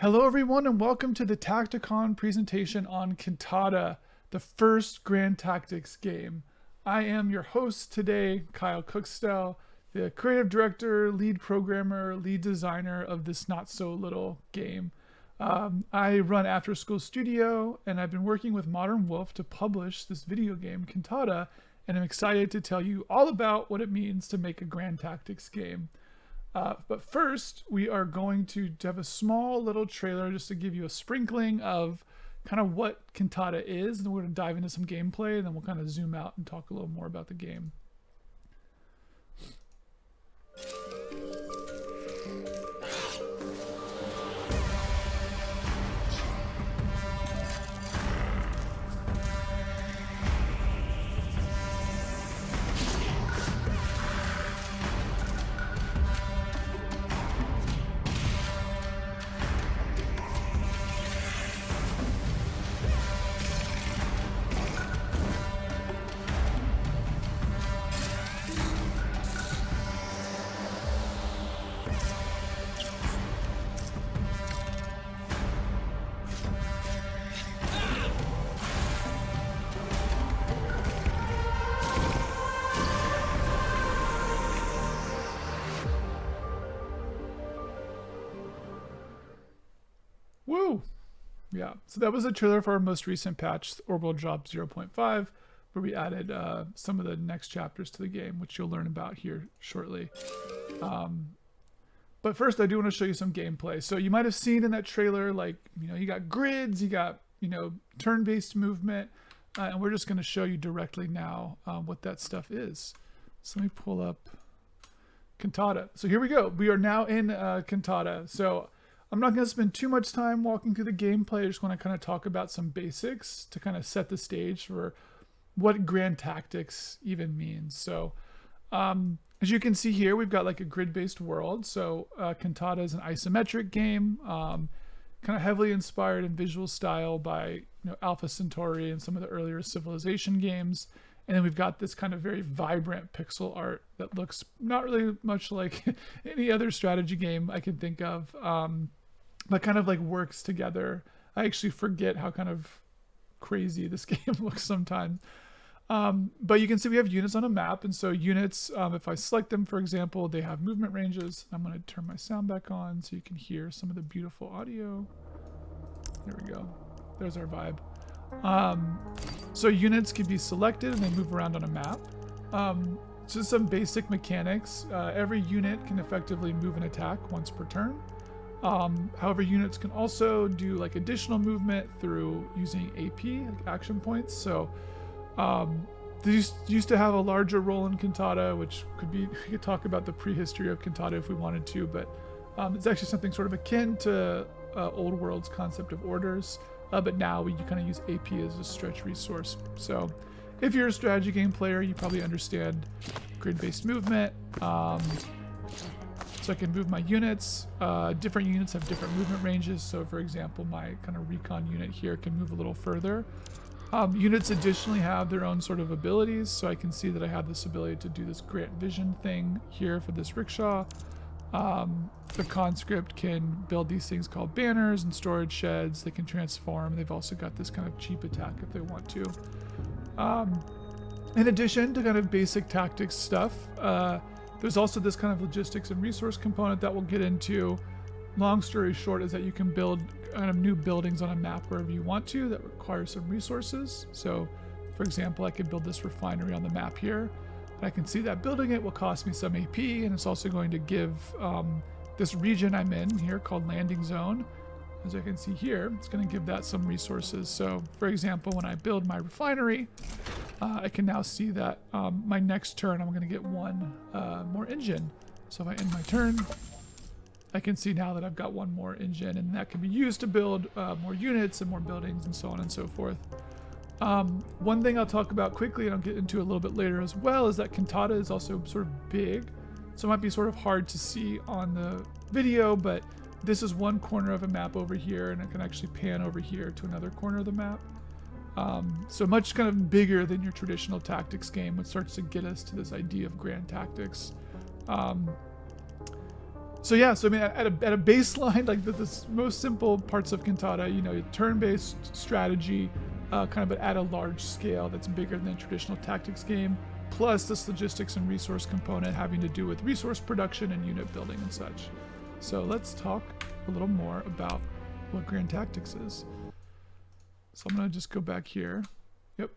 Hello everyone and welcome to the TactiCon presentation on Cantata, the first Grand Tactics game. I am your host today, Kyle Kukshtel, the creative director, lead programmer, lead designer of this not so little game. I run Afterschool Studio and I've been working with Modern Wolf to publish this video game, Cantata, and I'm excited to tell you all about what it means to make a Grand Tactics game. But first, we are going to have a small little trailer just to give you a sprinkling of kind of what Cantata is, and then we're going to dive into some gameplay, and then we'll kind of zoom out and talk a little more about the game. Woo! Yeah, so that was a trailer for our most recent patch, Orbital Drop 0.5, where we added some of the next chapters to the game, which you'll learn about here shortly. But first, I do want to show you some gameplay. So you might have seen in that trailer, like, you got grids, you got, turn-based movement, and we're just going to show you directly now what that stuff is. So let me pull up Cantata. So here we go. We are now in Cantata. So I'm not going to spend too much time walking through the gameplay. I just want to kind of talk about some basics to kind of set the stage for what Grand Tactics even means. So as you can see here, we've got like a grid-based world. So Cantata is an isometric game, kind of heavily inspired in visual style by Alpha Centauri and some of the earlier Civilization games. And then we've got this kind of very vibrant pixel art that looks not really much like any other strategy game I can think of, but kind of like works together. I actually forget how kind of crazy this game looks sometimes. But you can see we have units on a map. And so units, if I select them, for example, they have movement ranges. I'm going to turn my sound back on so you can hear some of the beautiful audio. There we go. There's our vibe. So units can be selected and they move around on a map. Just some basic mechanics. Every unit can effectively move and attack once per turn. However, units can also do like additional movement through using AP, like action points. So they used to have a larger role in Cantata, which we could talk about the prehistory of Cantata if we wanted to, but it's actually something sort of akin to Old World's concept of orders. But now you kind of use AP as a stretch resource. So if you're a strategy game player, you probably understand grid-based movement. So I can move my units. Different units have different movement ranges. So for example, my kind of recon unit here can move a little further. Units additionally have their own sort of abilities. So I can see that I have this ability to do this grant vision thing here for this rickshaw. The conscript can build these things called banners and storage sheds. They can transform. They've also got this kind of cheap attack if they want to. In addition to kind of basic tactics stuff, there's also this kind of logistics and resource component that we'll get into. Long story short is that you can build kind of new buildings on a map wherever you want to that requires some resources. So for example, I could build this refinery on the map here. I can see that building it will cost me some AP, and it's also going to give this region I'm in here called Landing Zone. As I can see here, it's going to give that some resources. So for example, when I build my refinery, I can now see that my next turn I'm going to get one more engine. So if I end my turn, I can see now that I've got one more engine, and that can be used to build more units and more buildings and so on and so forth. One thing I'll talk about quickly, and I'll get into a little bit later as well, is that Cantata is also sort of big. So it might be sort of hard to see on the video, but this is one corner of a map over here, and I can actually pan over here to another corner of the map. So much kind of bigger than your traditional tactics game, which starts to get us to this idea of grand tactics. So yeah, so I mean, at a baseline, like the most simple parts of Cantata, you know, turn-based strategy, kind of but at a large scale that's bigger than a traditional tactics game, plus this logistics and resource component having to do with resource production and unit building and such. So let's talk a little more about what Grand Tactics is. So I'm gonna just go back here. Yep.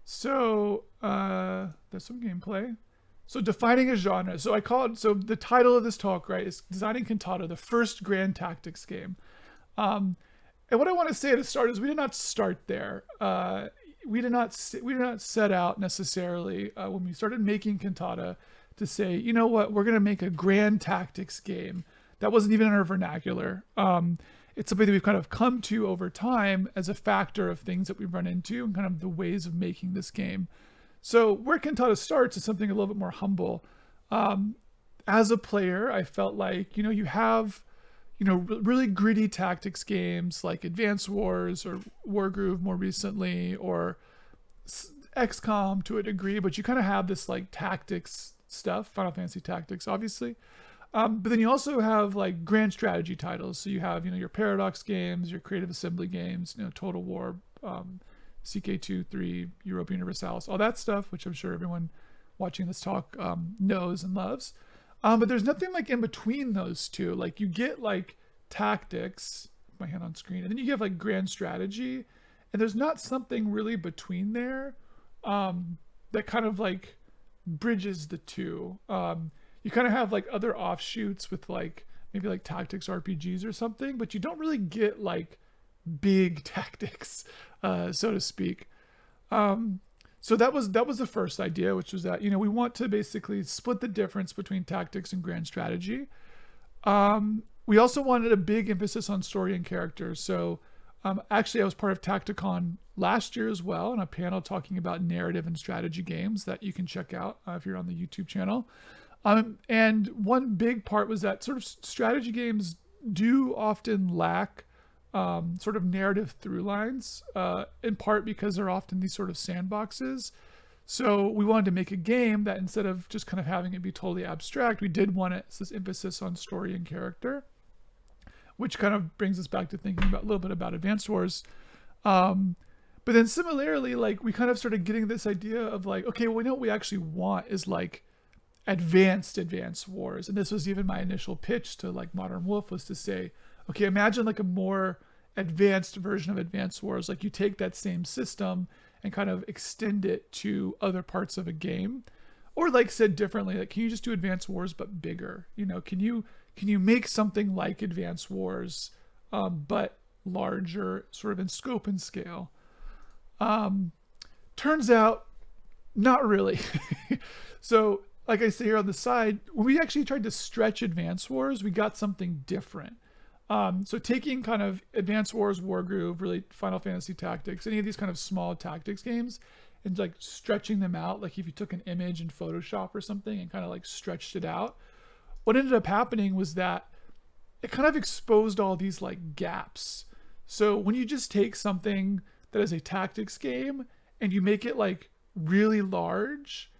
So there's some gameplay. So defining a genre. So I call it, so the title of this talk, right, is Designing Cantata, the first Grand Tactics game. And what I want to say at the start is we did not start there. We did not set out necessarily when we started making Cantata to say, you know what, we're going to make a Grand Tactics game. That wasn't even in our vernacular. It's something that we've kind of come to over time as a factor of things that we've run into and kind of the ways of making this game. So where Cantata starts is something a little bit more humble. As a player, I felt like, you know, you have, you know, really gritty tactics games like Advance Wars or Wargroove more recently, or XCOM to a degree, but you kind of have this like tactics stuff, Final Fantasy Tactics, obviously. But then you also have like grand strategy titles. So you have, you know, your Paradox games, your Creative Assembly games, you know, Total War, CK2, 3, Europa Universalis, all that stuff, which I'm sure everyone watching this talk knows and loves. But there's nothing like in between those two. Like you get like tactics, my hand on screen, and then you get like grand strategy, and there's not something really between there that kind of like bridges the two. You kind of have like other offshoots with like maybe like tactics RPGs or something, but you don't really get like big tactics, so to speak. So that was the first idea, which was that, you know, we want to basically split the difference between tactics and grand strategy. We also wanted a big emphasis on story and characters. So actually, I was part of TactiCon last year as well, on a panel talking about narrative and strategy games that you can check out if you're on the YouTube channel. And one big part was that sort of strategy games do often lack sort of narrative through lines, in part because they're often these sort of sandboxes. So we wanted to make a game that instead of just kind of having it be totally abstract, we did want this emphasis on story and character, which kind of brings us back to thinking about a little bit about Advanced Wars. But then similarly, like we kind of started getting this idea of like, okay, well, we know what we actually want is like advanced Wars. And this was even my initial pitch to like Modern Wolf, was to say, okay, imagine like a more advanced version of Advanced Wars. Like you take that same system and kind of extend it to other parts of a game. Or like said differently, like, can you just do Advanced Wars but bigger? You know, can you make something like Advanced Wars, but larger sort of in scope and scale? Turns out not really. So like I say here on the side, when we actually tried to stretch Advanced Wars, we got something different. So taking kind of Advanced Wars, Wargroove, really Final Fantasy Tactics, any of these kind of small tactics games, and like stretching them out, like if you took an image in Photoshop or something and kind of like stretched it out, what ended up happening was that it kind of exposed all these like gaps. So when you just take something that is a tactics game and you make it like really large,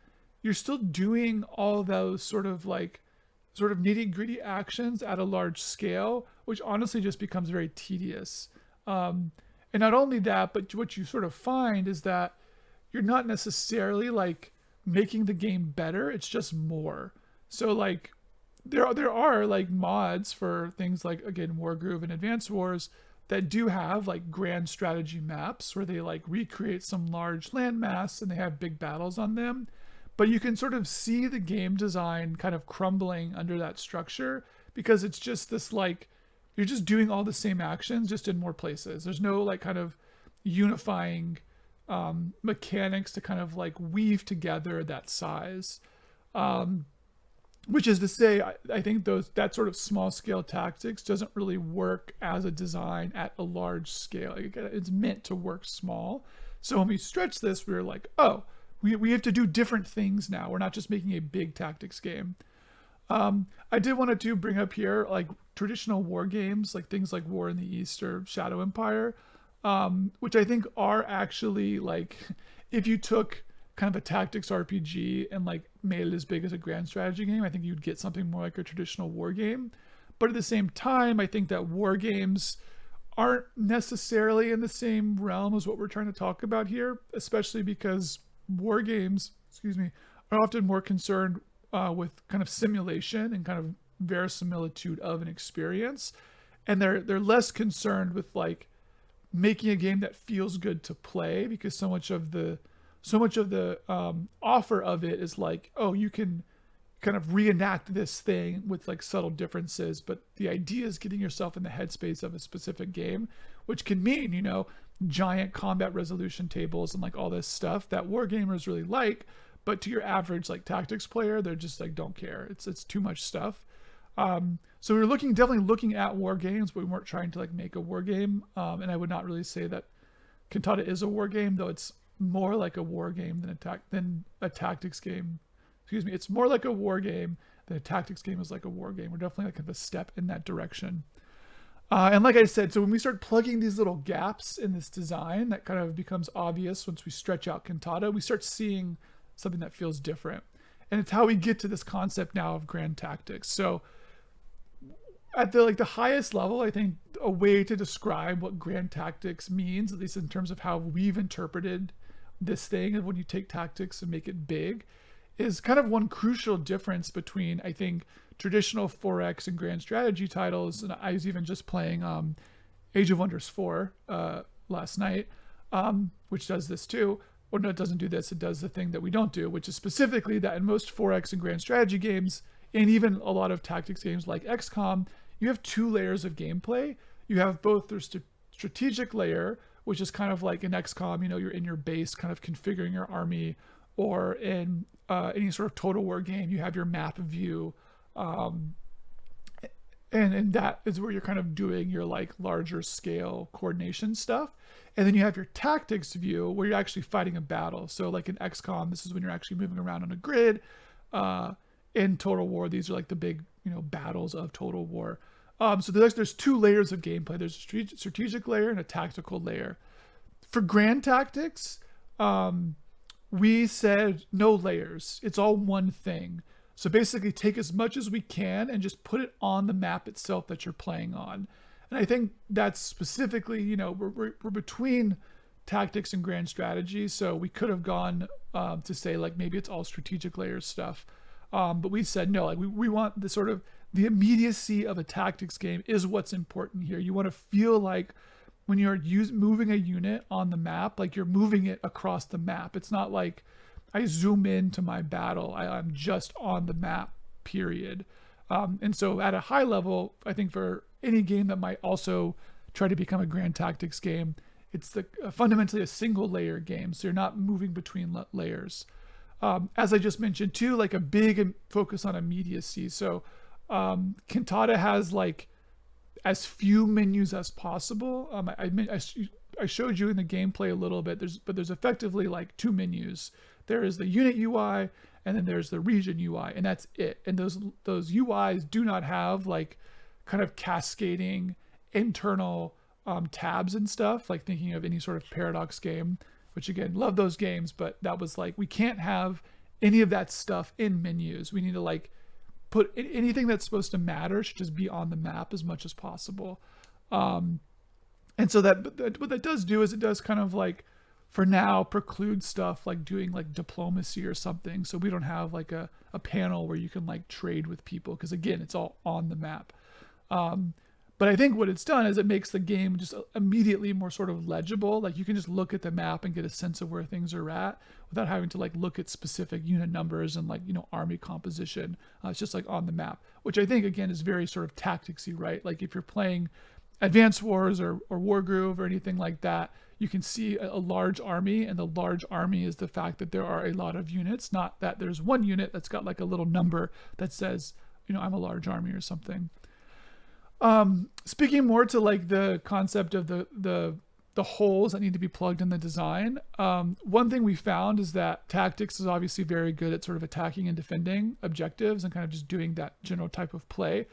you're still doing all those sort of nitty-gritty actions at a large scale, which honestly just becomes very tedious. And not only that, but what you sort of find is that you're not necessarily like making the game better, it's just more. So like there are like mods for things like, again, Wargroove and Advanced Wars that do have like grand strategy maps where they like recreate some large landmass and they have big battles on them. But you can sort of see the game design kind of crumbling under that structure, because it's just this like, you're just doing all the same actions just in more places. There's no like kind of unifying mechanics to kind of like weave together that size. Which is to say, I think that sort of small scale tactics doesn't really work as a design at a large scale. It's meant to work small. So when we stretch this, we were like, oh, we have to do different things now. We're not just making a big tactics game. I did want to bring up here like traditional war games, like things like War in the East or Shadow Empire, which I think are actually like, if you took kind of a tactics RPG and like made it as big as a grand strategy game, I think you'd get something more like a traditional war game. But at the same time, I think that war games aren't necessarily in the same realm as what we're trying to talk about here, especially because war games, are often more concerned with kind of simulation and kind of verisimilitude of an experience, and they're less concerned with like making a game that feels good to play, because so much of the offer of it is like, oh, you can kind of reenact this thing with like subtle differences, but the idea is getting yourself in the headspace of a specific game, which can mean, you know, giant combat resolution tables and like all this stuff that war gamers really like, but to your average like tactics player, they're just like don't care. It's too much stuff. So we were definitely looking at war games, but we weren't trying to like make a war game. And I would not really say that Cantata is a war game, though it's more like a war game than a tactics game. It's more like a war game than a tactics game is like a war game. We're definitely like a step in that direction. And like I said, so when we start plugging these little gaps in this design, that kind of becomes obvious once we stretch out Cantata, we start seeing something that feels different. And it's how we get to this concept now of grand tactics. So at the highest level, I think a way to describe what grand tactics means, at least in terms of how we've interpreted this thing, and when you take tactics and make it big, is kind of one crucial difference between, I think, traditional 4X and grand strategy titles. And I was even just playing Age of Wonders 4 last night, which does this too. Or no, it doesn't do this. It does the thing that we don't do, which is specifically that in most 4X and grand strategy games, and even a lot of tactics games like XCOM, you have two layers of gameplay. You have both the strategic layer, which is kind of like in XCOM, you know, you're in your base kind of configuring your army, or in any sort of total war game, you have your map view. And that is where you're kind of doing your like larger scale coordination stuff. And then you have your tactics view where you're actually fighting a battle. So like in XCOM, this is when you're actually moving around on a grid. In Total War, these are like the big, you know, battles of Total War. So there's two layers of gameplay. There's a strategic layer and a tactical layer. For grand tactics, we said no layers. It's all one thing. So basically take as much as we can and just put it on the map itself that you're playing on. And I think that's specifically, you know, we're between tactics and grand strategy. So we could have gone to say like maybe it's all strategic layer stuff. But we said no, like we want the sort of the immediacy of a tactics game is what's important here. You want to feel like when you're moving a unit on the map, like you're moving it across the map. It's not like I zoom into my battle. I'm just on the map, period. And so at a high level, I think for any game that might also try to become a grand tactics game, it's fundamentally a single layer game. So you're not moving between layers. As I just mentioned too, like a big focus on immediacy. So Cantata has like as few menus as possible. I showed you in the gameplay a little bit, but there's effectively like two menus. There is the unit UI and then there's the region UI, and that's it. And those UIs do not have like kind of cascading internal tabs and stuff, like thinking of any sort of Paradox game, which again, love those games, but that was like, we can't have any of that stuff in menus. We need to like put anything that's supposed to matter should just be on the map as much as possible. And so what that does do is it does kind of like, for now, preclude stuff like doing like diplomacy or something. So we don't have like a panel where you can like trade with people, because again, it's all on the map. But I think what it's done is it makes the game just immediately more sort of legible. Like you can just look at the map and get a sense of where things are at without having to like look at specific unit numbers and like, you know, army composition. It's just like on the map, which I think again is very sort of tacticsy, right? Like if you're playing Advanced Wars or Wargroove or anything like that, you can see a large army, and the large army is the fact that there are a lot of units, not that there's one unit that's got like a little number that says, you know, I'm a large army or something. Speaking more to like the concept of the holes that need to be plugged in the design, one thing we found is that tactics is obviously very good at sort of attacking and defending objectives and kind of just doing that general type of play.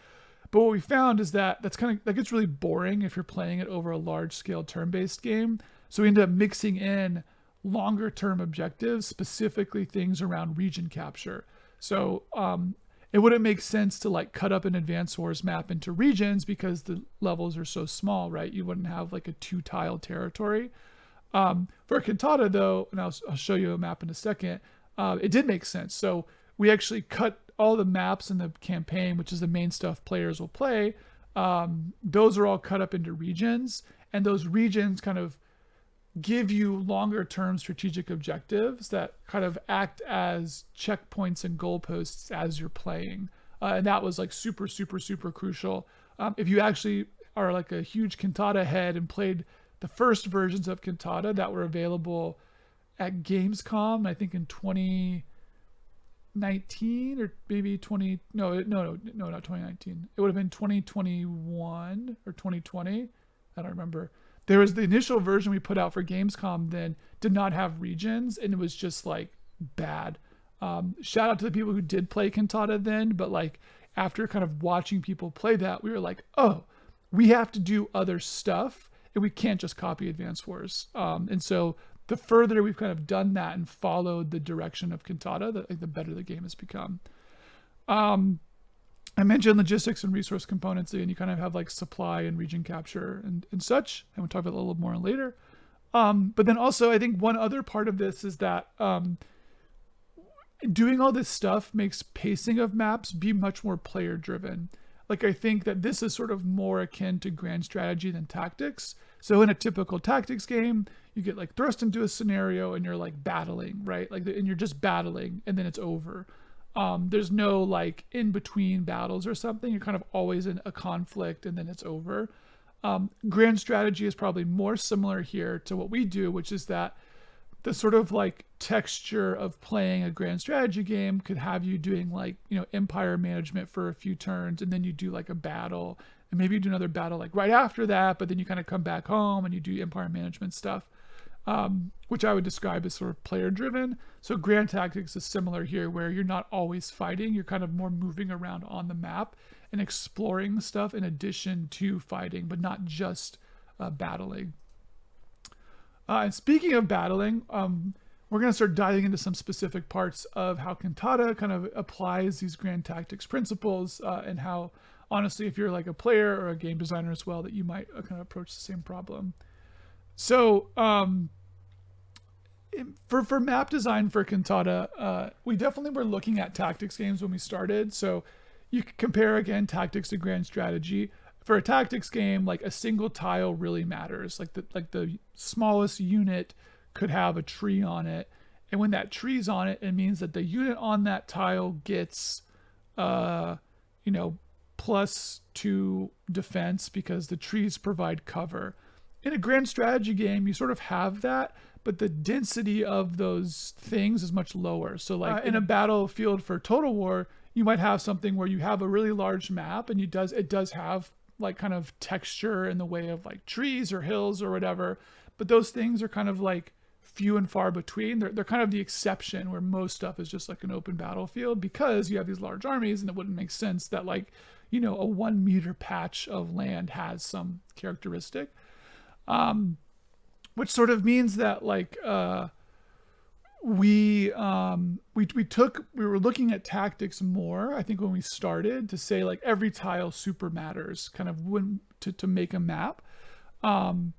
But what we found is that that gets really boring if you're playing it over a large scale turn-based game. So we ended up mixing in longer term objectives, specifically things around region capture. So it wouldn't make sense to like cut up an Advance Wars map into regions because the levels are so small, right? You wouldn't have like a 2-tile territory. For Cantata though, and I'll show you a map in a second, it did make sense. So we actually cut all the maps in the campaign, which is the main stuff players will play. Those are all cut up into regions, and those regions kind of give you longer term strategic objectives that kind of act as checkpoints and goalposts as you're playing. And that was like super, super, super crucial. If you actually are like a huge Cantata head and played the first versions of Cantata that were available at Gamescom, I think in 2019 or maybe not 2019. It would have been 2021 or 2020. I don't remember. There was the initial version we put out for Gamescom then did not have regions, and it was just like bad. Shout out to the people who did play Cantata then, but like after kind of watching people play that, we were like, oh, we have to do other stuff and we can't just copy Advance Wars. And so the further we've kind of done that and followed the direction of Cantata, the better the game has become. I mentioned logistics and resource components, and you kind of have like supply and region capture and such, and we'll talk about that a little more later. But then also I think one other part of this is that doing all this stuff makes pacing of maps be much more player driven. Like I think that this is sort of more akin to grand strategy than tactics. So in a typical tactics game, you get like thrust into a scenario and you're like battling, right? Like, and you're just battling and then it's over. There's no like in between battles or something. You're kind of always in a conflict and then it's over. Grand strategy is probably more similar here to what we do, which is that the sort of like texture of playing a grand strategy game could have you doing like, empire management for a few turns, and then you do like a battle, and maybe you do another battle like right after that, but then you kind of come back home and you do empire management stuff. Which I would describe as sort of player driven. So grand tactics is similar here, where you're not always fighting, you're kind of more moving around on the map and exploring stuff in addition to fighting, but not just battling. And speaking of battling, we're going to start diving into some specific parts of how Cantata kind of applies these grand tactics principles, and how honestly, if you're like a player or a game designer as well, that you might kind of approach the same problem. So for map design for Cantata, we definitely were looking at tactics games when we started. So you can compare again tactics to grand strategy. For a tactics game, like a single tile really matters. Like the smallest unit could have a tree on it, and when that tree's on it, it means that the unit on that tile gets +2 defense because the trees provide cover. In a grand strategy game, you sort of have that, but the density of those things is much lower. So like in a battlefield for Total War, you might have something where you have a really large map, and it does have like kind of texture in the way of like trees or hills or whatever, but those things are kind of like few and far between. They're kind of the exception, where most stuff is just like an open battlefield because you have these large armies, and it wouldn't make sense that like, a 1 meter patch of land has some characteristic. Which sort of means that like we were looking at tactics more, I think, when we started, to say like every tile super matters kind of to make a map. And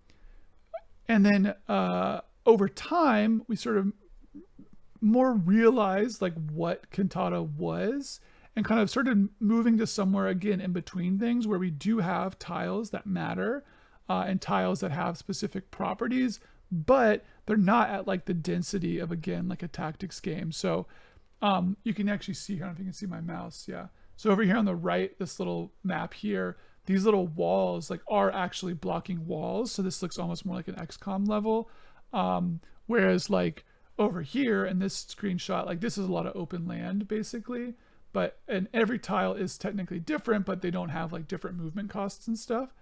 then over time we sort of more realized like what Cantata was, and kind of started moving to somewhere again in between things, where we do have tiles that matter, and tiles that have specific properties, but they're not at like the density of, again, like a tactics game. So you can actually see, I don't know if you can see my mouse. Yeah. So over here on the right, this little map here, these little walls like are actually blocking walls. So this looks almost more like an XCOM level. Whereas like over here in this screenshot, like this is a lot of open land basically, and every tile is technically different, but they don't have like different movement costs and stuff.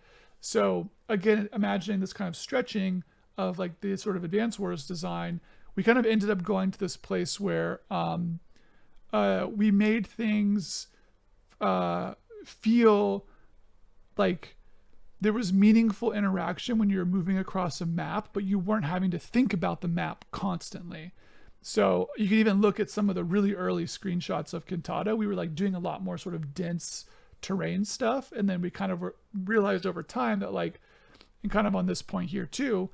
So again, imagining this kind of stretching of like the sort of Advance Wars design, we kind of ended up going to this place where we made things feel like there was meaningful interaction when you were moving across a map, but you weren't having to think about the map constantly. So you can even look at some of the really early screenshots of Cantata. We were like doing a lot more sort of dense terrain stuff. And then we kind of realized over time that like, and kind of on this point here too,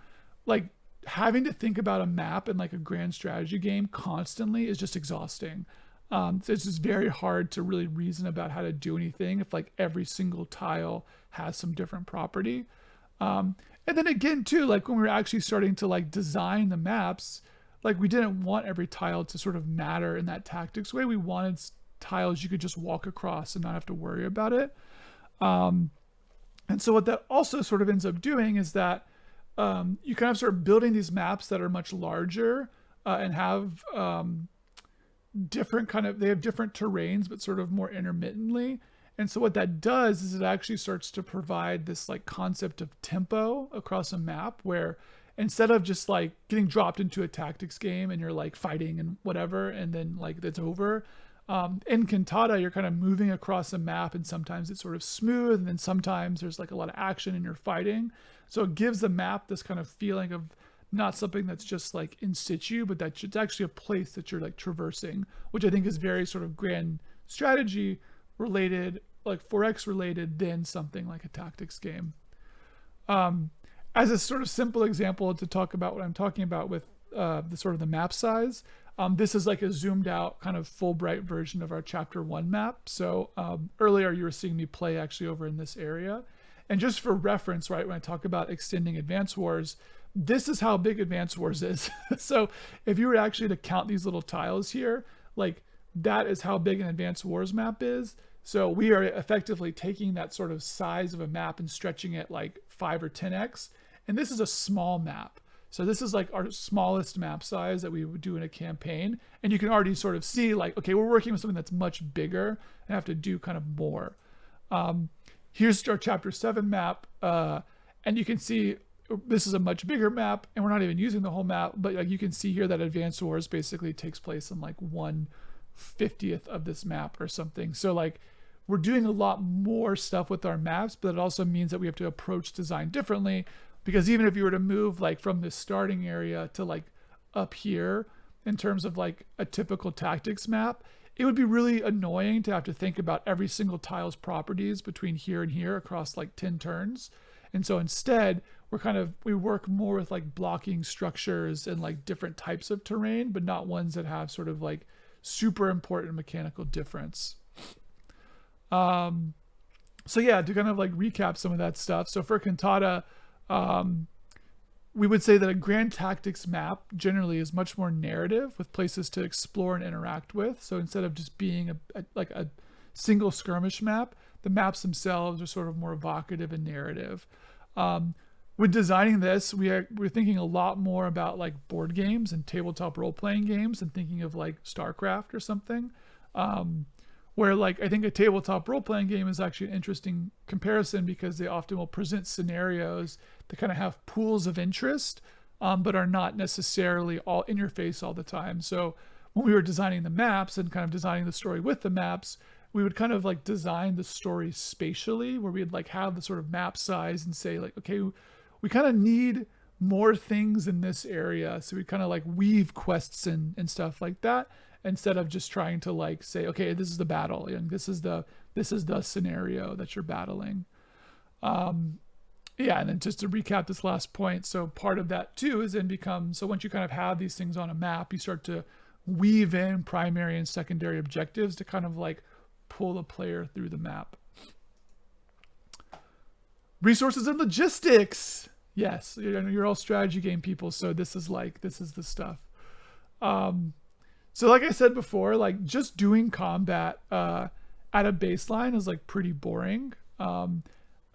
like having to think about a map in like a grand strategy game constantly is just exhausting. So it's just very hard to really reason about how to do anything if like every single tile has some different property. And then again too, like when we were actually starting to like design the maps, like we didn't want every tile to sort of matter in that tactics way. We wanted tiles you could just walk across and not have to worry about it. And so what that also sort of ends up doing is that you kind of start building these maps that are much larger and have different they have different terrains, but sort of more intermittently. And so what that does is it actually starts to provide this like concept of tempo across a map where instead of just like getting dropped into a tactics game and you're like fighting and whatever, and then like that's over, in Cantata, you're kind of moving across a map and sometimes it's sort of smooth and then sometimes there's like a lot of action and you're fighting. So it gives the map this kind of feeling of not something that's just like in situ, but that it's actually a place that you're like traversing, which I think is very sort of grand strategy related, like 4X related, than something like a tactics game. As a sort of simple example to talk about what I'm talking about with the sort of the map size, this is like a zoomed out kind of Fulbright version of our chapter 1 map. So earlier you were seeing me play actually over in this area. And just for reference, right, when I talk about extending Advance Wars, this is how big Advance Wars is. So if you were actually to count these little tiles here, like that is how big an Advance Wars map is. So we are effectively taking that sort of size of a map and stretching it like 5 or 10x. And this is a small map. So this is like our smallest map size that we would do in a campaign. And you can already sort of see like, okay, we're working with something that's much bigger and have to do kind of more. Here's our chapter 7 map. And you can see this is a much bigger map and we're not even using the whole map, but like you can see here that Advanced Wars basically takes place in like 1/50th of this map or something. So like we're doing a lot more stuff with our maps, but it also means that we have to approach design differently. Because even if you were to move like from this starting area to like up here in terms of like a typical tactics map, it would be really annoying to have to think about every single tile's properties between here and here across like 10 turns. And so instead, we work more with like blocking structures and like different types of terrain, but not ones that have sort of like super important mechanical difference. So yeah, to kind of like recap some of that stuff. So for Cantata, we would say that a grand tactics map generally is much more narrative with places to explore and interact with. So instead of just being a single skirmish map, the maps themselves are sort of more evocative and narrative. With designing this, we're thinking a lot more about like board games and tabletop role-playing games and thinking of like StarCraft or something. Where like I think a tabletop role-playing game is actually an interesting comparison because they often will present scenarios that kind of have pools of interest, but are not necessarily all in your face all the time. So when we were designing the maps and kind of designing the story with the maps, we would kind of like design the story spatially, where we'd like have the sort of map size and say like, okay, we kind of need more things in this area. So we kind of like weave quests and stuff like that, instead of just trying to like say, okay, this is the battle and this is the scenario that you're battling. Yeah, and then just to recap this last point, so part of that too is then so once you kind of have these things on a map, you start to weave in primary and secondary objectives to kind of like pull the player through the map. Resources and logistics. Yes, you're all strategy game people, so this is the stuff. So like I said before, like just doing combat at a baseline is like pretty boring,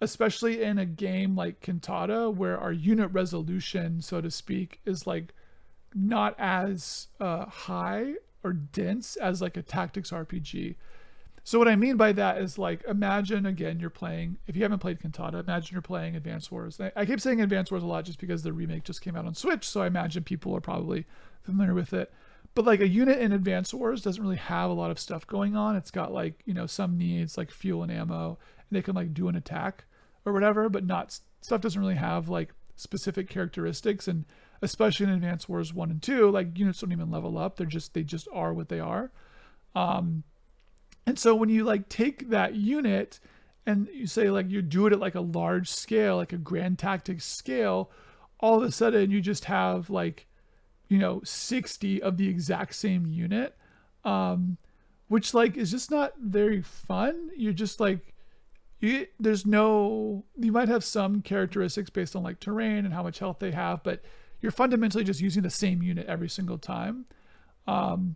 especially in a game like Cantata, where our unit resolution, so to speak, is like not as high or dense as like a tactics RPG. So what I mean by that is like, imagine again, you're playing, if you haven't played Cantata, imagine you're playing Advance Wars. I keep saying Advance Wars a lot just because the remake just came out on Switch, so I imagine people are probably familiar with it. But like a unit in Advance Wars doesn't really have a lot of stuff going on. It's got like, some needs like fuel and ammo, and they can like do an attack. or whatever, but not stuff doesn't really have like specific characteristics. And especially in Advance Wars 1 and 2, like units don't even level up. They just are what they are. And so when you like take that unit and you say like you do it at like a large scale, like a grand tactics scale, all of a sudden you just have like, 60 of the exact same unit, which like is just not very fun. You're just like, you might have some characteristics based on like terrain and how much health they have, but you're fundamentally just using the same unit every single time. And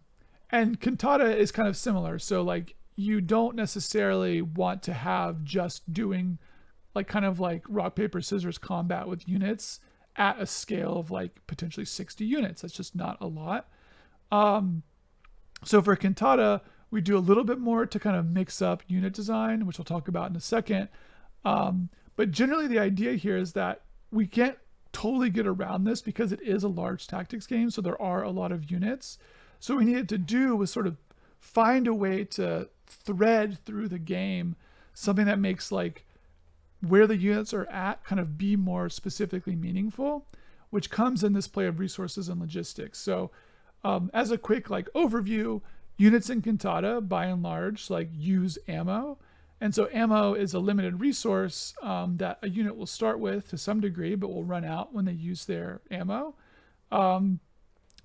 Cantata is kind of similar. So like you don't necessarily want to have just doing like kind of like rock, paper, scissors combat with units at a scale of like potentially 60 units. That's just not a lot. So for Cantata, we do a little bit more to kind of mix up unit design, which we'll talk about in a second. But generally the idea here is that we can't totally get around this because it is a large tactics game. So there are a lot of units. So what we needed to do was sort of find a way to thread through the game something that makes like where the units are at kind of be more specifically meaningful, which comes in this play of resources and logistics. So as a quick like overview, units in Cantata by and large like use ammo. And so ammo is a limited resource that a unit will start with to some degree, but will run out when they use their ammo. And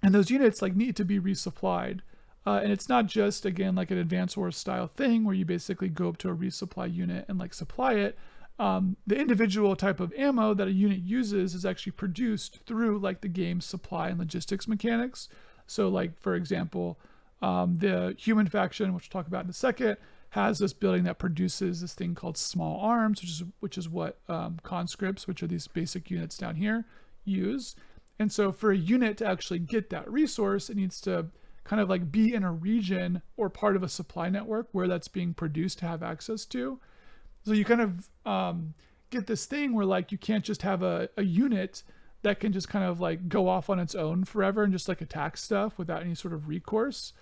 those units like need to be resupplied. And it's not just, again, like an Advance Wars style thing where you basically go up to a resupply unit and like supply it. The individual type of ammo that a unit uses is actually produced through like the game's supply and logistics mechanics. So like, for example, the human faction, which we'll talk about in a second, has this building that produces this thing called small arms, which is what conscripts, which are these basic units down here, use. And so for a unit to actually get that resource, it needs to kind of like be in a region or part of a supply network where that's being produced to have access to. So you kind of get this thing where like you can't just have a unit that can just kind of like go off on its own forever and just like attack stuff without any sort of recourse,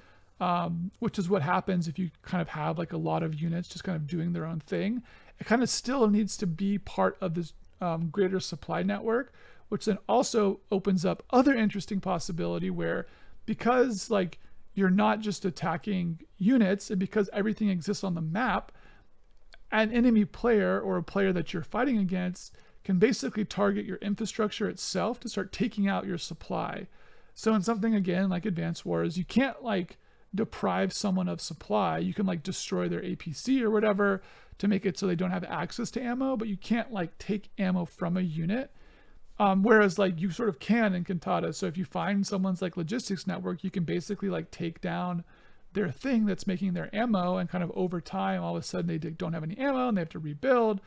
which is what happens if you kind of have like a lot of units just kind of doing their own thing. It kind of still needs to be part of this greater supply network, which then also opens up other interesting possibility where because like you're not just attacking units and because everything exists on the map, an enemy player or a player that you're fighting against can basically target your infrastructure itself to start taking out your supply. So in something again like Advance Wars, you can't like deprive someone of supply. You can like destroy their APC or whatever to make it so they don't have access to ammo, but you can't like take ammo from a unit. Whereas like you sort of can in Cantata. So if you find someone's like logistics network, you can basically like take down their thing that's making their ammo, and kind of over time, all of a sudden they don't have any ammo and they have to rebuild,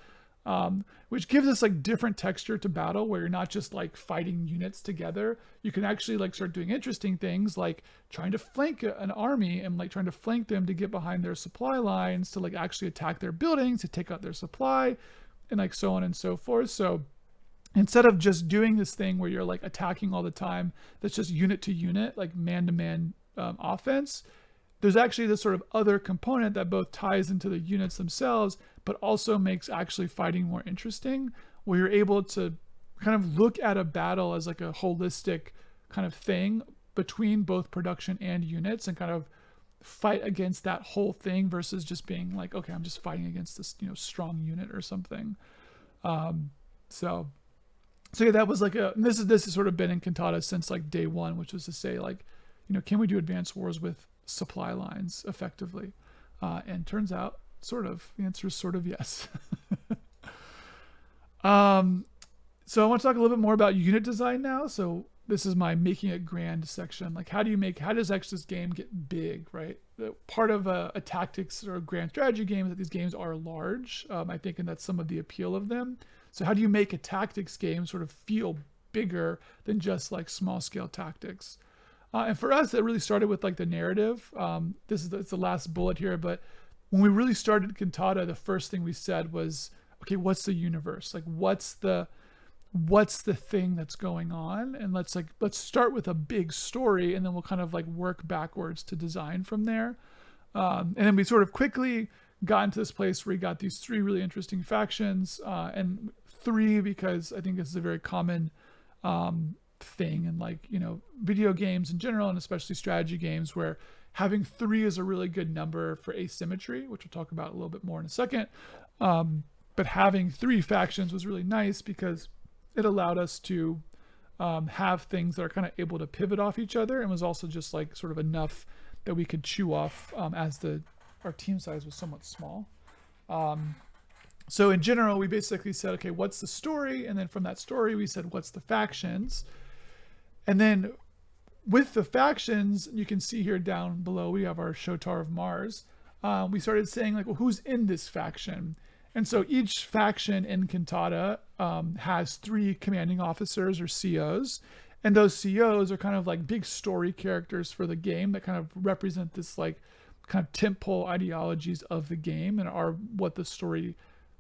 which gives us like different texture to battle where you're not just like fighting units together. You can actually like start doing interesting things like trying to flank an army and like trying to flank them to get behind their supply lines to like actually attack their buildings, to take out their supply, and like so on and so forth. So instead of just doing this thing where you're like attacking all the time, that's just unit to unit, like man-to-man offense, there's actually this sort of other component that both ties into the units themselves, but also makes actually fighting more interesting, where you're able to kind of look at a battle as like a holistic kind of thing between both production and units and kind of fight against that whole thing versus just being like, okay, I'm just fighting against this, strong unit or something. So yeah, that was like this has sort of been in Cantata since like day one, which was to say like, can we do Advanced Wars with supply lines effectively? And turns out the answer is sort of yes. So I want to talk a little bit more about unit design now. So this is my making it grand section. Like how does actually this game get big, right? Part of a tactics or a grand strategy game is that these games are large, I think, and that's some of the appeal of them. So how do you make a tactics game sort of feel bigger than just like small scale tactics? And for us, that really started with like the narrative. It's the last bullet here, but when we really started Cantata, the first thing we said was, okay, what's the universe? Like what's the thing that's going on? And let's start with a big story, and then we'll kind of like work backwards to design from there. And then we sort of quickly got into this place where we got these 3 really interesting factions, and 3 because I think this is a very common thing in, like, you know, video games in general, and especially strategy games, where having 3 is a really good number for asymmetry, which we'll talk about a little bit more in a second. But having 3 factions was really nice because it allowed us to have things that are kind of able to pivot off each other, and was also just like sort of enough that we could chew off as our team size was somewhat small. So in general, we basically said, okay, what's the story? And then from that story, we said, what's the factions? And then with the factions, you can see here down below, we have our Shotar of Mars. We started saying, like, well, who's in this faction? And so each faction in Cantata has 3 commanding officers or COs. And those COs are kind of like big story characters for the game that kind of represent this, like, kind of tentpole ideologies of the game and are what the story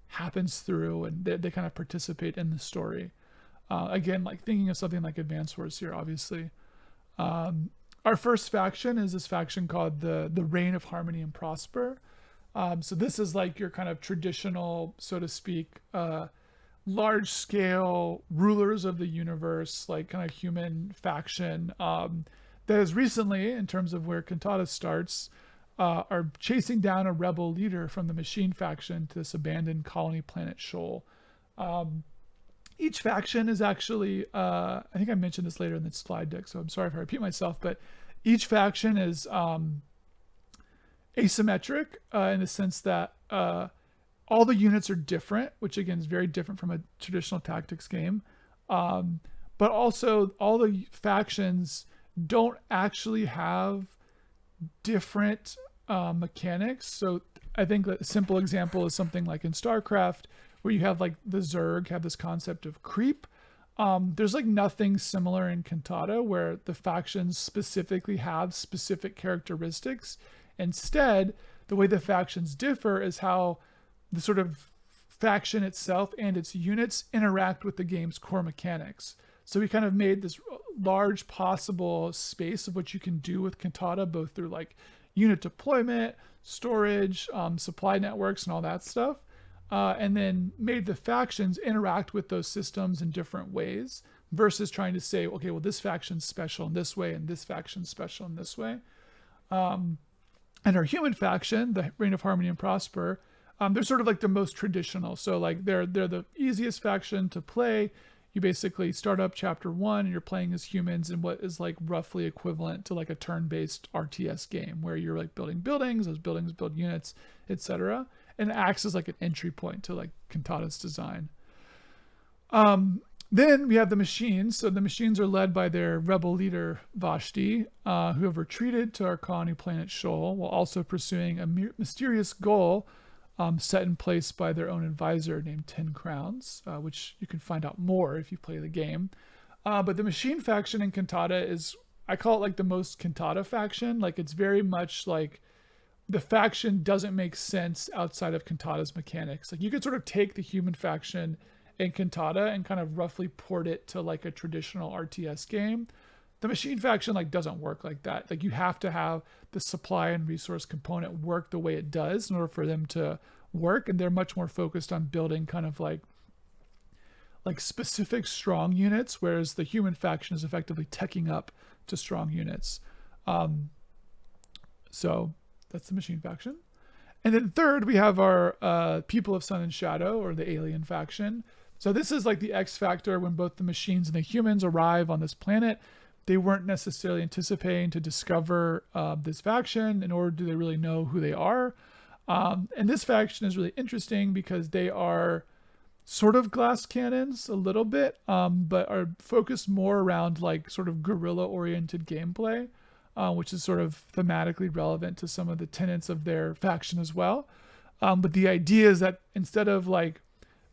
happens through, and they kind of participate in the story. Again, like thinking of something like Advance Wars here, obviously. Our first faction is this faction called the Reign of Harmony and Prosper. So this is like your kind of traditional, so to speak, large scale rulers of the universe, like kind of human faction that has recently, in terms of where Cantata starts, are chasing down a rebel leader from the Machine faction to this abandoned colony planet Shoal. Each faction is actually, I think I mentioned this later in the slide deck, so I'm sorry if I repeat myself, but each faction is asymmetric in the sense that all the units are different, which again is very different from a traditional tactics game. But also all the factions don't actually have different mechanics. So I think that a simple example is something like in StarCraft, where you have like the Zerg have this concept of creep. There's like nothing similar in Cantata where the factions specifically have specific characteristics. Instead, the way the factions differ is how the sort of faction itself and its units interact with the game's core mechanics. So we kind of made this large possible space of what you can do with Cantata, both through like unit deployment, storage, supply networks, and all that stuff. And then made the factions interact with those systems in different ways versus trying to say, okay, well, this faction's special in this way and this faction's special in this way. And our human faction, the Reign of Harmony and Prosper, they're sort of like the most traditional. So like they're the easiest faction to play. You basically start up chapter 1 and you're playing as humans in what is like roughly equivalent to like a turn-based RTS game where you're like building buildings, those buildings build units, etc. And it acts as like an entry point to like Cantata's design. Then we have the machines. So the machines are led by their rebel leader, Vashti, who have retreated to our colony planet Shoal while also pursuing a mysterious goal set in place by their own advisor named 10 Crowns, which you can find out more if you play the game. But the machine faction in Cantata is, I call it like the most Cantata faction. Like it's very much like the faction doesn't make sense outside of Cantata's mechanics. Like you could sort of take the human faction in Cantata and kind of roughly port it to like a traditional RTS game. The machine faction like doesn't work like that. Like you have to have the supply and resource component work the way it does in order for them to work. And they're much more focused on building kind of like specific strong units, whereas the human faction is effectively teching up to strong units. So that's the machine faction. And then third, we have our People of Sun and Shadow, or the alien faction. So this is like the X factor when both the machines and the humans arrive on this planet. They weren't necessarily anticipating to discover this faction, nor do they really know who they are. And this faction is really interesting because they are sort of glass cannons a little bit, but are focused more around like sort of guerrilla-oriented gameplay, which is sort of thematically relevant to some of the tenets of their faction as well. But the idea is that instead of like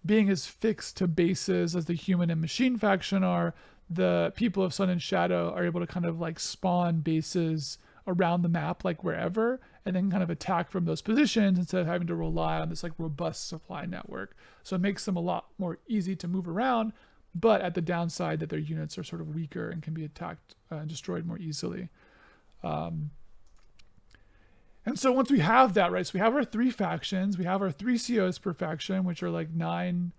being as fixed to bases as the human and machine faction are, the People of Sun and Shadow are able to kind of like spawn bases around the map, like wherever, and then kind of attack from those positions instead of having to rely on this like robust supply network. So it makes them a lot more easy to move around, but at the downside that their units are sort of weaker and can be attacked and destroyed more easily. And so once we have that, right, so we have our 3 factions, we have our 3 COs per faction, which are like 9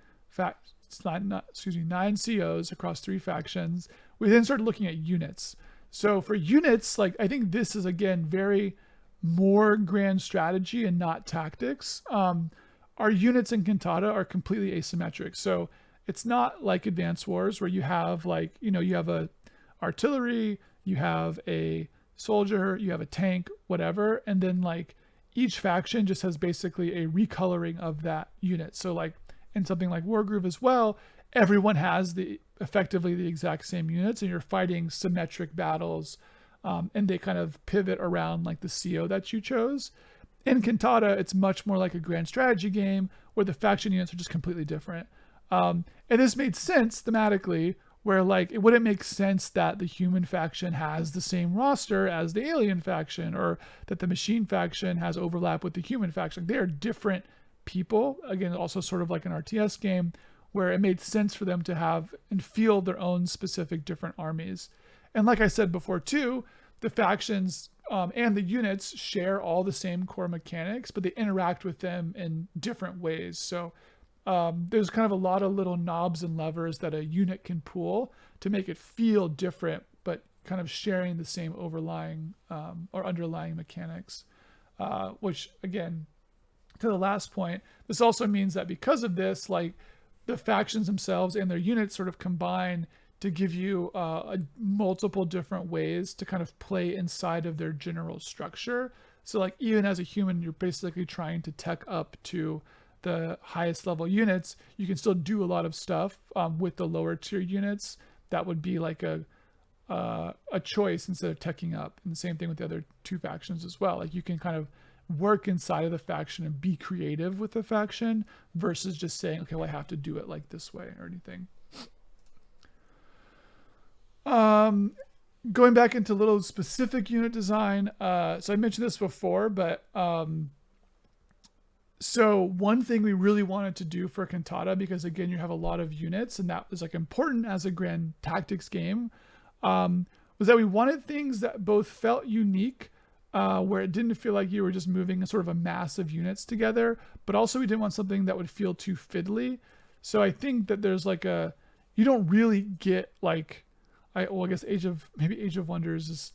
COs across 3 factions. We then started looking at units. So for units, like I think this is again very more grand strategy and not tactics. Our units in Cantata are completely asymmetric. So it's not like Advanced Wars where you have like, you have a artillery, you have a soldier, you have a tank, whatever, and then like each faction just has basically a recoloring of that unit. So like in something like Wargroove as well, everyone has effectively the exact same units, and you're fighting symmetric battles, and they kind of pivot around like the CO that you chose. In Cantata, it's much more like a grand strategy game where the faction units are just completely different. And this made sense thematically, where like it wouldn't make sense that the human faction has the same roster as the alien faction, or that the machine faction has overlap with the human faction. They are different people. Again, also sort of like an RTS game where it made sense for them to have and field their own specific different armies. And like I said before too, the factions and the units share all the same core mechanics, but they interact with them in different ways. So there's kind of a lot of little knobs and levers that a unit can pull to make it feel different, but kind of sharing the same overlying or underlying mechanics, which again, to the last point, this also means that because of this, like the factions themselves and their units sort of combine to give you multiple different ways to kind of play inside of their general structure. So like even as a human, you're basically trying to tech up to the highest level units. You can still do a lot of stuff with the lower tier units. That would be like a choice instead of teching up. And the same thing with the other 2 factions as well. Like you can kind of work inside of the faction and be creative with the faction versus just saying, okay, well, I have to do it like this way or anything. Going back into a little specific unit design. So I mentioned this before, but so one thing we really wanted to do for Cantata, because again, you have a lot of units and that was like important as a grand tactics game, was that we wanted things that both felt unique, where it didn't feel like you were just moving a sort of a mass of units together, but also we didn't want something that would feel too fiddly. So I think that there's like you don't really get like, I guess Age of Wonders is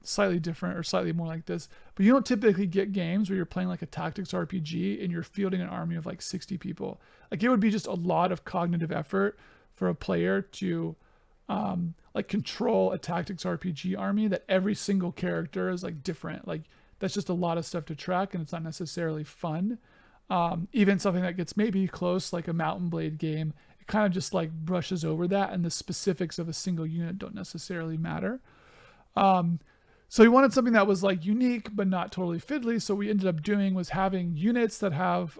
slightly different or slightly more like this, but you don't typically get games where you're playing like a tactics RPG and you're fielding an army of like 60 people. Like it would be just a lot of cognitive effort for a player to like control a tactics RPG army that every single character is like different. Like that's just a lot of stuff to track and it's not necessarily fun. Even something that gets maybe close, like a Mountain Blade game, it kind of just like brushes over that and the specifics of a single unit don't necessarily matter. So we wanted something that was like unique, but not totally fiddly. So what we ended up doing was having units that have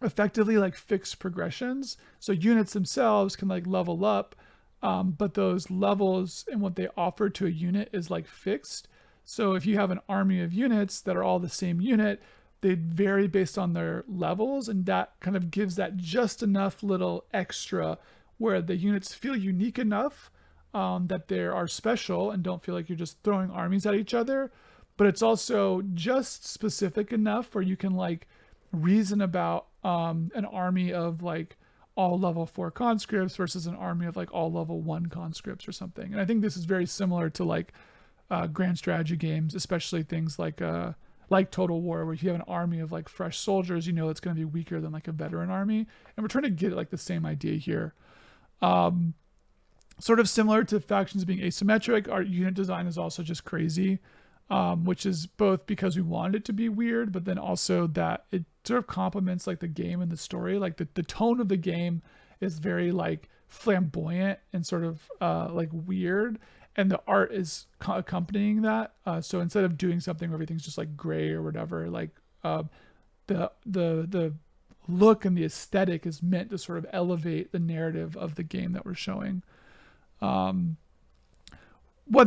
effectively like fixed progressions. So units themselves can like level up, but those levels and what they offer to a unit is like fixed. So if you have an army of units that are all the same unit, they vary based on their levels, and that kind of gives that just enough little extra where the units feel unique enough that they are special and don't feel like you're just throwing armies at each other, but it's also just specific enough where you can like reason about an army of like all level 4 conscripts versus an army of like all level 1 conscripts or something. And I think this is very similar to like grand strategy games, especially things like Total War, where if you have an army of like fresh soldiers, you know it's going to be weaker than like a veteran army. And we're trying to get like the same idea here. Sort of similar to factions being asymmetric, our unit design is also just crazy, which is both because we wanted it to be weird, but then also that it sort of complements like the game and the story. Like the tone of the game is very like flamboyant and sort of like weird, and the art is accompanying that. So instead of doing something where everything's just like gray or whatever, like the look and the aesthetic is meant to sort of elevate the narrative of the game that we're showing. One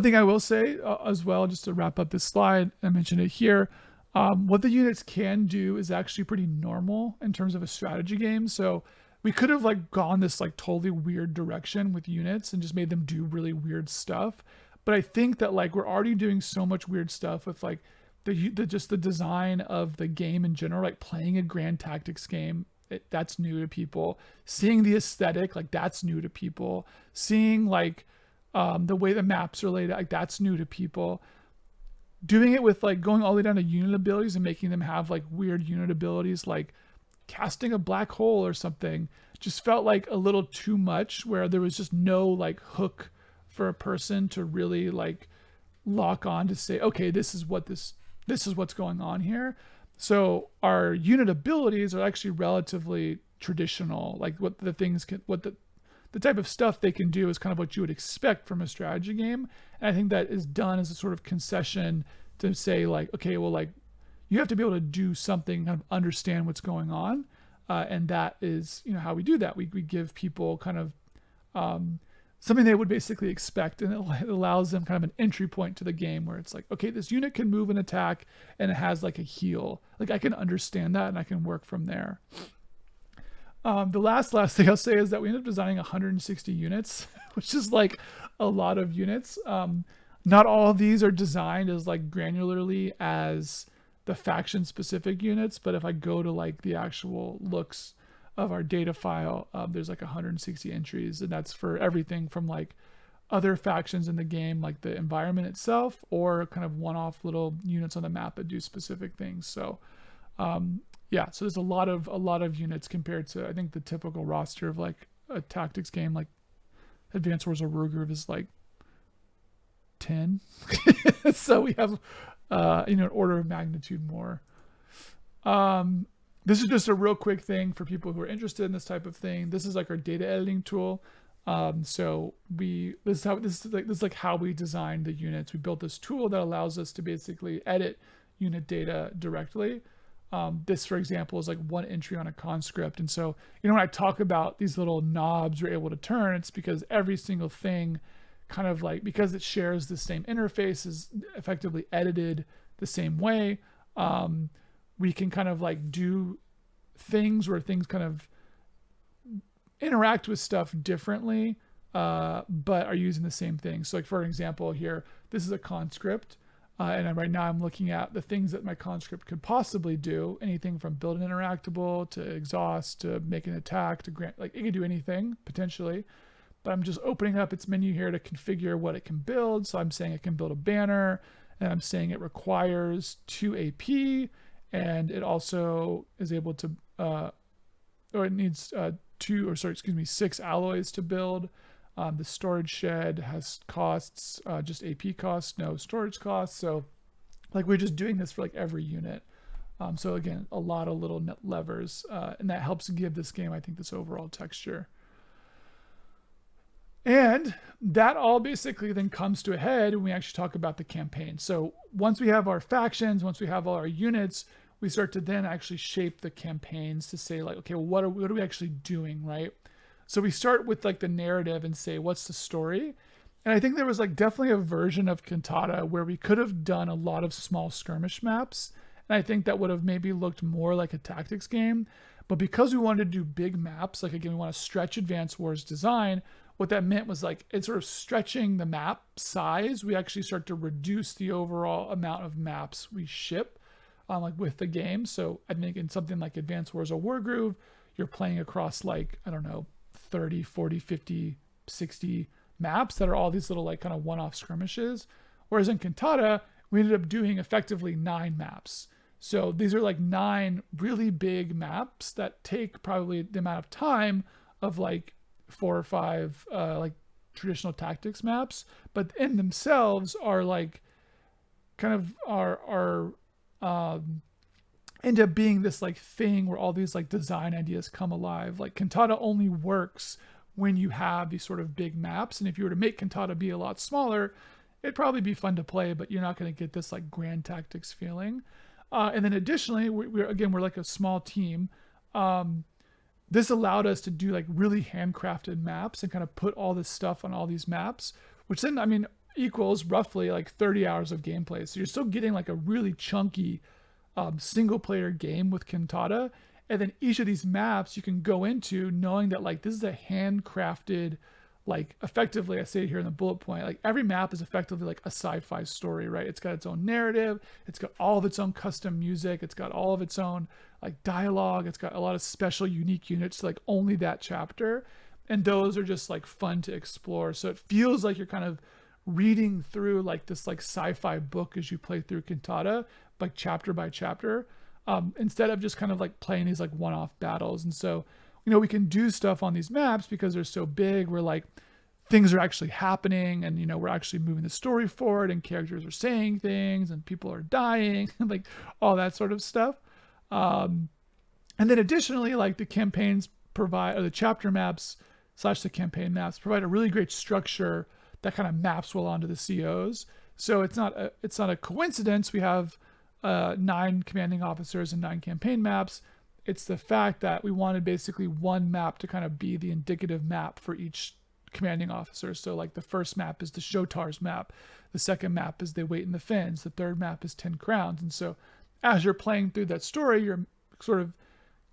thing I will say as well, just to wrap up this slide, I mentioned it here, what the units can do is actually pretty normal in terms of a strategy game. So we could have like gone this like totally weird direction with units and just made them do really weird stuff. But I think that like we're already doing so much weird stuff with like just the design of the game in general, like playing a grand tactics game, that's new to people. Seeing the aesthetic, like that's new to people. Seeing like the way the maps are laid out, like that's new to people. Doing it with like going all the way down to unit abilities and making them have like weird unit abilities, like casting a black hole or something, just felt like a little too much, where there was just no like hook for a person to really like lock on to say, okay, this is what's going on here. So our unit abilities are actually relatively traditional. Like what the type of stuff they can do is kind of what you would expect from a strategy game. And I think that is done as a sort of concession to say like, okay, well, like you have to be able to do something, kind of understand what's going on. And that is, how we do that. We give people kind of something they would basically expect, and it allows them kind of an entry point to the game where it's like, okay, this unit can move and attack and it has like a heal. Like I can understand that and I can work from there. The last thing I'll say is that we ended up designing 160 units, which is like a lot of units. Not all of these are designed as like granularly as the faction specific units, but if I go to like the actual looks of our data file, there's like 160 entries, and that's for everything from like other factions in the game, like the environment itself, or kind of one-off little units on the map that do specific things. So yeah, so there's a lot of units compared to, I think, the typical roster of like a tactics game like Advanced Wars or Wargroove is like 10. So we have an order of magnitude more. This is just a real quick thing for people who are interested in this type of thing. This is like our data editing tool. So this is like how we designed the units. We built this tool that allows us to basically edit unit data directly. This, for example, is like one entry on a conscript. And so, when I talk about these little knobs we're able to turn, it's because every single thing kind of like, because it shares the same interface, is effectively edited the same way. We can kind of like do things where things kind of interact with stuff differently, but are using the same thing. So like for example here, this is a conscript. And right now I'm looking at the things that my conscript could possibly do. Anything from build an interactable to exhaust to make an attack to grant, like it could do anything potentially. But I'm just opening up its menu here to configure what it can build. So I'm saying it can build a banner, and I'm saying it requires 2 AP, and it also is able to, or it needs 6 alloys to build. The storage shed has costs, just AP costs, no storage costs. So like we're just doing this for like every unit. So again, a lot of little levers, and that helps give this game, I think, this overall texture. And that all basically then comes to a head when we actually talk about the campaign. So once we have our factions, once we have all our units, we start to then actually shape the campaigns to say like, okay, well, what are we actually doing, right? So we start with like the narrative and say, what's the story? And I think there was like definitely a version of Cantata where we could have done a lot of small skirmish maps. And I think that would have maybe looked more like a tactics game. But because we wanted to do big maps, like again, we want to stretch Advanced Wars design, what that meant was like it's sort of stretching the map size. We actually start to reduce the overall amount of maps we ship like with the game. So I think in something like Advanced Wars or Wargroove, you're playing across like, I don't know, 30, 40, 50, 60 maps that are all these little like kind of one-off skirmishes. Whereas in Cantata, we ended up doing effectively 9 maps. So these are like 9 really big maps that take probably the amount of time of like 4 or 5 like traditional tactics maps, but in themselves are like kind of are end up being this like thing where all these like design ideas come alive. Like Cantata only works when you have these sort of big maps, and if you were to make Cantata be a lot smaller, it'd probably be fun to play, but you're not going to get this like grand tactics feeling. And then additionally, we're like a small team. This allowed us to do like really handcrafted maps and kind of put all this stuff on all these maps, which then, I mean, equals roughly like 30 hours of gameplay. So you're still getting like a really chunky single player game with Cantata. And then each of these maps you can go into knowing that like this is a handcrafted like effectively, I say it here in the bullet point, like every map is effectively like a sci-fi story, right? It's got its own narrative, it's got all of its own custom music, it's got all of its own like dialogue, it's got a lot of special unique units, like only that chapter. And those are just like fun to explore. So it feels like you're kind of reading through like this like sci-fi book as you play through Cantata, like chapter by chapter, instead of just kind of like playing these like one-off battles. And so, you know, we can do stuff on these maps because they're so big where like things are actually happening, and, you know, we're actually moving the story forward, and characters are saying things and people are dying and like all that sort of stuff. And then additionally, like the campaigns provide, or the chapter maps / the campaign maps provide a really great structure that kind of maps well onto the COs. So it's not a coincidence we have 9 commanding officers and 9 campaign maps. It's the fact that we wanted basically one map to kind of be the indicative map for each commanding officer. So like the first map is the Shotar's map. The second map is They Wait in the Fens. The third map is 10 Crowns. And so as you're playing through that story, you're sort of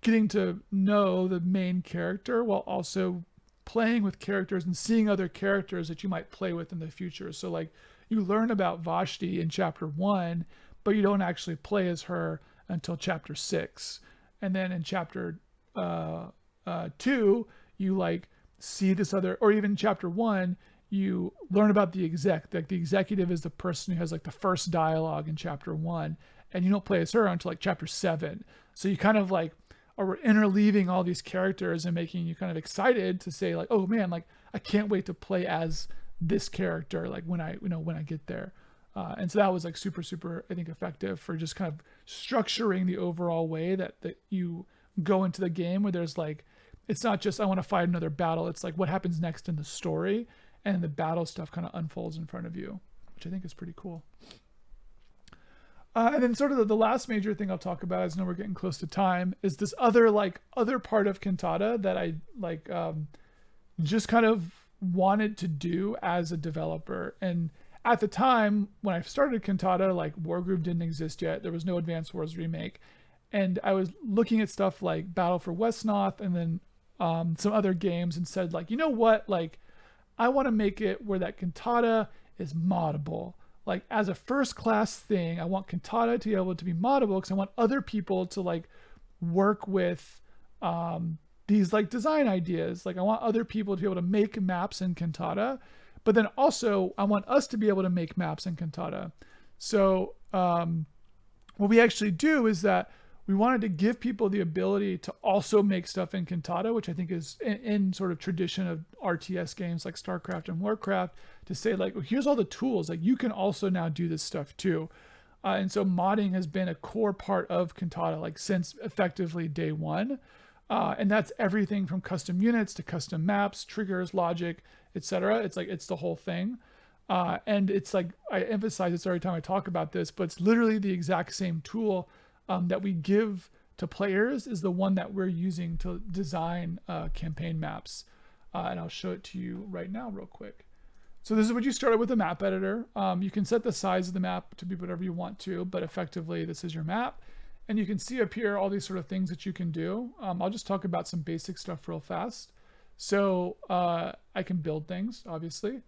getting to know the main character while also playing with characters and seeing other characters that you might play with in the future. So like you learn about Vashti in chapter 1, but you don't actually play as her until chapter 6. And then in chapter 2, you like see this other, or even chapter 1, you learn about the exec. Like the executive is the person who has like the first dialogue in chapter 1, and you don't play as her until like chapter 7. So you kind of like are interleaving all these characters and making you kind of excited to say like, oh man, like I can't wait to play as this character, like when I get there. And so that was like super, I think, effective for just kind of structuring the overall way that you go into the game, where there's like, it's not just I want to fight another battle. It's like what happens next in the story, and the battle stuff kind of unfolds in front of you, which I think is pretty cool. And then sort of the last major thing I'll talk about, as I know we're getting close to time, is this other part of Cantata that I like just kind of wanted to do as a developer. And at the time when I started Cantata, like Wargroove didn't exist yet. There was no Advance Wars remake. And I was looking at stuff like Battle for Westnoth and then some other games, and said like, you know what, like I want to make it where that Cantata is moddable. Like as a first class thing, I want Cantata to be able to be moddable, because I want other people to like work with these like design ideas. Like I want other people to be able to make maps in Cantata, but then also I want us to be able to make maps in Cantata. So what we actually do is that we wanted to give people the ability to also make stuff in Cantata, which I think is in sort of tradition of RTS games like StarCraft and Warcraft, to say like, well, here's all the tools, like you can also now do this stuff too. And so modding has been a core part of Cantata, like since effectively day one. And that's everything from custom units to custom maps, triggers, logic, etc. It's like, it's the whole thing. And it's like, I emphasize this every time I talk about this, but it's literally the exact same tool that we give to players is the one that we're using to design campaign maps. And I'll show it to you right now real quick. So this is what you started with, a map editor. You can set the size of the map to be whatever you want to, but effectively this is your map. And you can see up here all these sort of things that you can do. I'll just talk about some basic stuff real fast. So I can build things, obviously.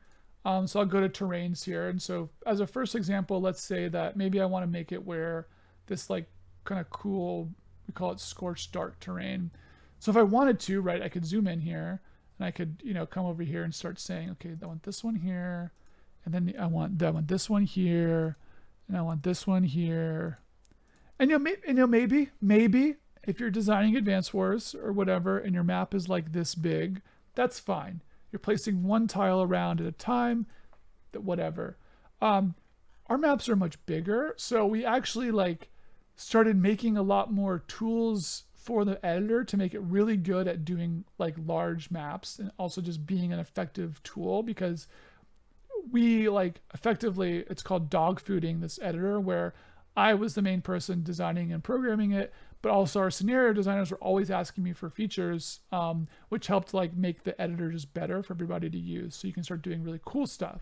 So I'll go to terrains here. And so as a first example, let's say that maybe I want to make it where this like kind of cool, we call it scorched dark terrain. So if I wanted to, right, I could zoom in here and I could, you know, come over here and start saying, okay, I want this one here, and then I want this one here, and I want this one here. And maybe if you're designing Advance Wars or whatever, and your map is like this big, that's fine. You're placing one tile around at a time, whatever. Our maps are much bigger, so we actually like started making a lot more tools for the editor to make it really good at doing like large maps, and also just being an effective tool, because we like effectively, it's called dog fooding this editor, where I was the main person designing and programming it, but also our scenario designers were always asking me for features, which helped like make the editor just better for everybody to use. So you can start doing really cool stuff.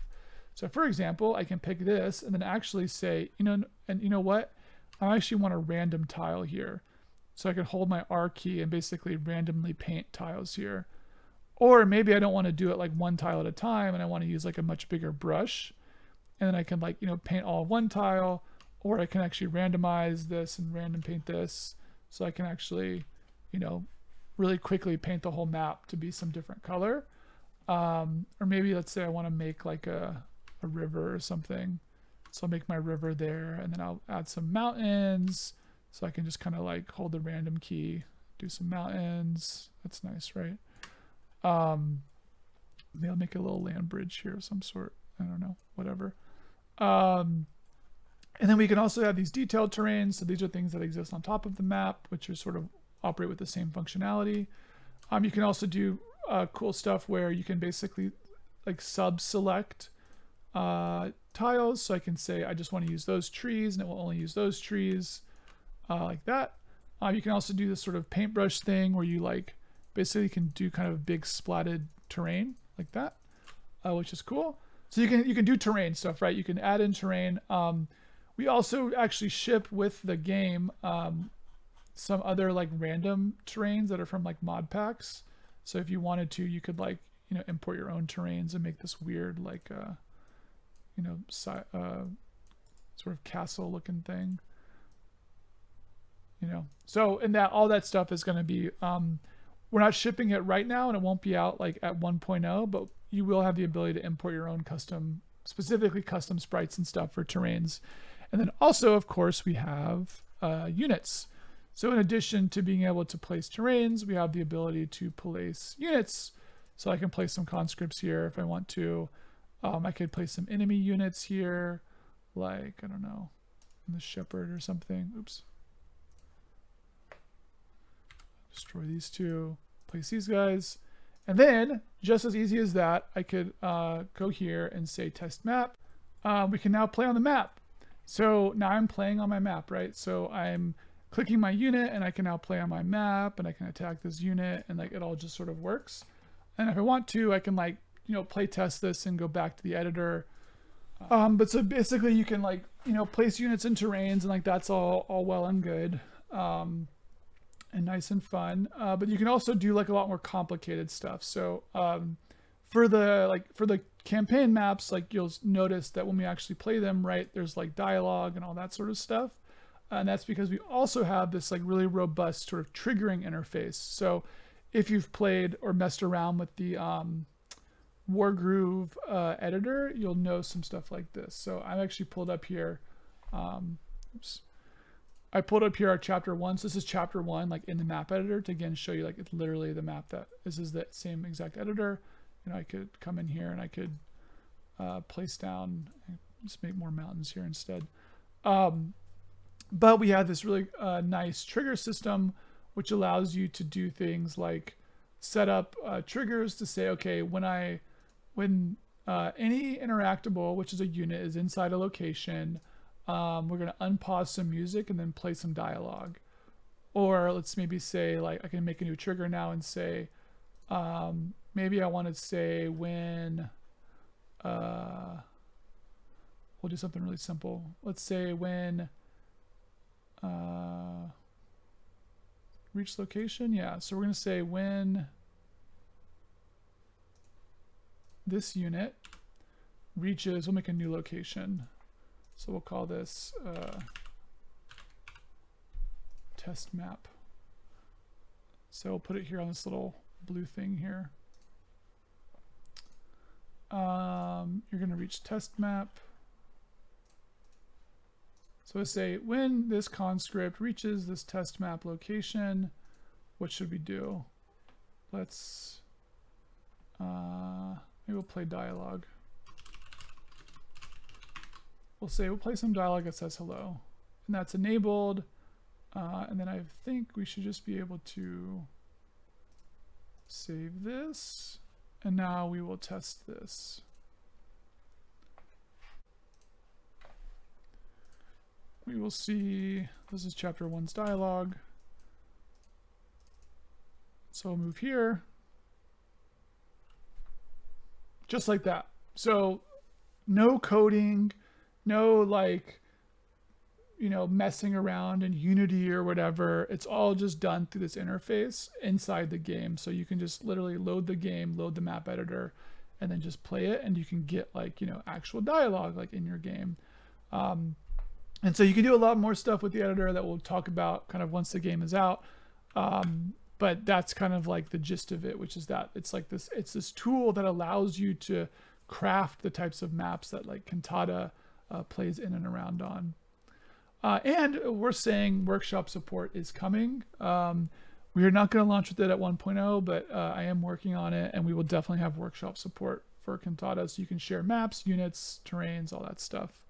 So for example, I can pick this and then actually say, you know, and you know what? I actually want a random tile here. So I can hold my R key and basically randomly paint tiles here. Or maybe I don't want to do it like one tile at a time and I want to use like a much bigger brush. And then I can like, paint all one tile, or I can actually randomize this and random paint this. So I can actually, really quickly paint the whole map to be some different color. Or maybe let's say I want to make like a river or something. So I'll make my river there, and then I'll add some mountains. So I can just kind of like hold the random key, do some mountains. That's nice, right? Maybe I'll make a little land bridge here of some sort. I don't know, whatever. And then we can also have these detailed terrains. So these are things that exist on top of the map, which are sort of operate with the same functionality. You can also do cool stuff where you can basically like sub-select tiles. So I can say I just want to use those trees, and it will only use those trees like that. You can also do this sort of paintbrush thing where you like basically can do kind of big splatted terrain like that, which is cool. So you can do terrain stuff, right? You can add in terrain. We also actually ship with the game some other like random terrains that are from like mod packs. So if you wanted to, you could like import your own terrains and make this weird like sort of castle looking thing. So and that all that stuff is going to be we're not shipping it right now, and it won't be out like at 1.0, but you will have the ability to import your own specifically custom sprites and stuff for terrains. And then also, of course, we have units. So in addition to being able to place terrains, we have the ability to place units. So I can place some conscripts here if I want to. I could place some enemy units here, like, I don't know, the shepherd or something. Oops. Destroy these two, place these guys. And then, just as easy as that, I could go here and say test map. We can now play on the map. So now I'm playing on my map, right? So I'm clicking my unit, and I can now play on my map, and I can attack this unit, and like it all just sort of works. And if I want to, I can like, play test this and go back to the editor. But so basically you can like, place units in terrains, and like that's all well and good. And nice and fun, but you can also do like a lot more complicated stuff. So for the campaign maps, like you'll notice that when we actually play them, right, there's like dialogue and all that sort of stuff, and that's because we also have this like really robust sort of triggering interface. So if you've played or messed around with the Wargroove editor, you'll know some stuff like this. So I've actually pulled up here. Oops. I pulled up here our chapter 1. So this is chapter 1, like in the map editor, to again show you like it's literally the map that this is the same exact editor. I could come in here and I could place down, just make more mountains here instead. But we have this really nice trigger system, which allows you to do things like set up triggers to say, okay, when any interactable, which is a unit, is inside a location, we're going to unpause some music and then play some dialogue. Or let's maybe say, like, I can make a new trigger now and say, maybe I want to say when, we'll do something really simple. Let's say when, reach location. Yeah. So we're going to say when this unit reaches, we'll make a new location. So we'll call this test map. So we'll put it here on this little blue thing here. You're going to reach test map. So we'll say when this conscript reaches this test map location, what should we do? Let's maybe we'll play dialogue. We'll play some dialogue that says hello, and that's enabled. And then I think we should just be able to save this. And now we will test this. We will see, this is chapter 1's dialogue. So we'll move here. Just like that. So no coding, no like, messing around in Unity or whatever. It's all just done through this interface inside the game. So you can just literally load the game, load the map editor, and then just play it, and you can get actual dialogue in your game. And so you can do a lot more stuff with the editor that we'll talk about kind of once the game is out. But that's kind of the gist of it, which is that it's this tool that allows you to craft the types of maps that Cantata plays in and around on. And we're saying workshop support is coming. We are not going to launch with it at 1.0, but I am working on it, and we will definitely have workshop support for Cantata, so you can share maps, units, terrains, all that stuff.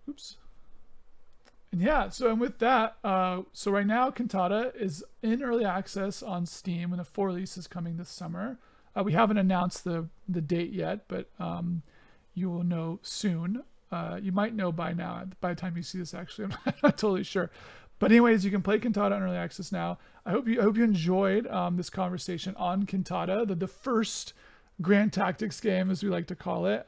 Oops. And yeah, and with that, so right now Cantata is in early access on Steam, and the full release is coming this summer. We haven't announced the date yet, but you will know soon. You might know by now, by the time you see this, actually. I'm not totally sure. But anyways, you can play Cantata in early access now. I hope you enjoyed this conversation on Cantata, the first grand tactics game, as we like to call it.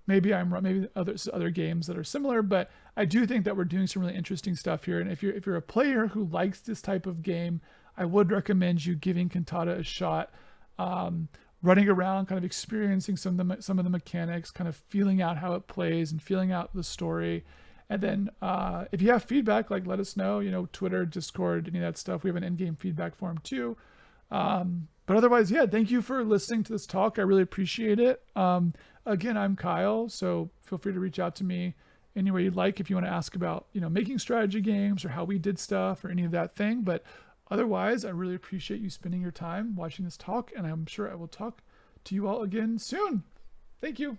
Maybe I'm wrong, maybe other games that are similar, but I do think that we're doing some really interesting stuff here. And if you're a player who likes this type of game, I would recommend you giving Cantata a shot. Running around, kind of experiencing some of the mechanics, kind of feeling out how it plays and feeling out the story. And then if you have feedback, let us know, Twitter, Discord, any of that stuff. We have an in-game feedback form too. But otherwise, yeah, thank you for listening to this talk. I really appreciate it. Again, I'm Kyle, so feel free to reach out to me any way you'd like if you want to ask about, making strategy games or how we did stuff or any of that thing. But otherwise, I really appreciate you spending your time watching this talk, and I'm sure I will talk to you all again soon. Thank you.